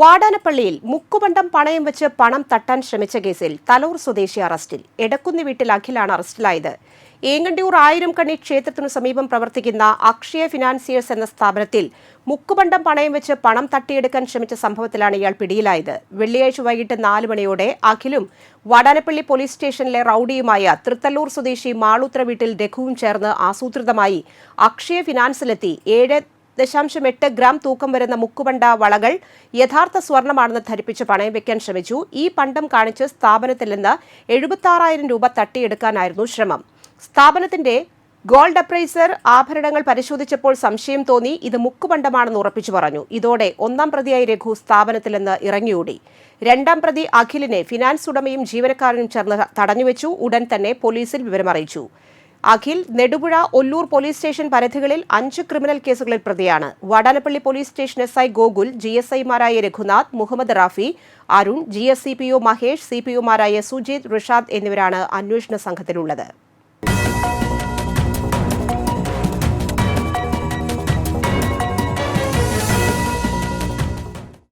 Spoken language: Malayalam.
വാടാനപ്പള്ളിയിൽ മുക്കുപണ്ടം പണയം വെച്ച് പണം തട്ടാൻ ശ്രമിച്ച കേസിൽ തലൂർ സ്വദേശി അറസ്റ്റിൽ. എടക്കുന്നി വീട്ടിൽ അഖിലാണ് അറസ്റ്റിലായത്. ഏങ്ങണ്ടിയൂർ ആയിരംകണ്ണി ക്ഷേത്രത്തിനു സമീപം പ്രവർത്തിക്കുന്ന അക്ഷയ ഫിനാൻസിയേഴ്സ് എന്ന സ്ഥാപനത്തിൽ മുക്കുപണ്ടം പണയം വെച്ച് പണം തട്ടിയെടുക്കാൻ ശ്രമിച്ച സംഭവത്തിലാണ് ഇയാൾ പിടിയിലായത്. വെള്ളിയാഴ്ച വൈകിട്ട് 4 മണിയോടെ അഖിലും വാടാനപ്പള്ളി പോലീസ് സ്റ്റേഷനിലെ റൌഡിയുമായ തൃത്തല്ലൂർ സ്വദേശി മാളൂത്ര വീട്ടിൽ രഘുവും ചേർന്ന് ആസൂത്രിതമായി അക്ഷയ ഫിനാൻസിലെത്തി 7.8 ഗ്രാം തൂക്കം വരുന്ന മുക്കുപണ്ട വളകൾ യഥാർത്ഥ സ്വർണമാണെന്ന് ധരിപ്പിച്ച് പണയം വെക്കാൻ ശ്രമിച്ചു. ഈ പണ്ടം കാണിച്ച് സ്ഥാപനത്തിൽ നിന്ന് 76,000 രൂപ തട്ടിയെടുക്കാനായിരുന്നു ശ്രമം. സ്ഥാപനത്തിന്റെ ഗോൾഡ് അപ്രൈസർ ആഭരണങ്ങൾ പരിശോധിച്ചപ്പോൾ സംശയം തോന്നി. ഇത് മുക്കുപണ്ടമാണെന്ന് ഉറപ്പിച്ചു പറഞ്ഞു. ഇതോടെ 1-ാം പ്രതിയായി രഘു സ്ഥാപനത്തിൽ നിന്ന് ഇറങ്ങിയോടി. 2-ാം പ്രതി അഖിലിനെ ഫിനാൻസ് ഉടമയും ജീവനക്കാരനും ചേർന്ന് തടഞ്ഞുവെച്ചു. ഉടൻ തന്നെ പോലീസിൽ വിവരമറിയിച്ചു. അഖിൽ നെടുപുഴ, ഒല്ലൂർ പോലീസ് സ്റ്റേഷൻ പരിധികളിൽ 5 ക്രിമിനൽ കേസുകളിൽ പ്രതിയാണ്. Vadanappally police station SI Gokul, GSIമാരായ രഘുനാഥ്, മുഹമ്മദ് റാഫി, അരുൺ, GS CPO മഹേഷ്, CPOമാരായ സുജിത്, ഋഷാദ് എന്നിവരാണ് അന്വേഷണ സംഘത്തിലുള്ളത്.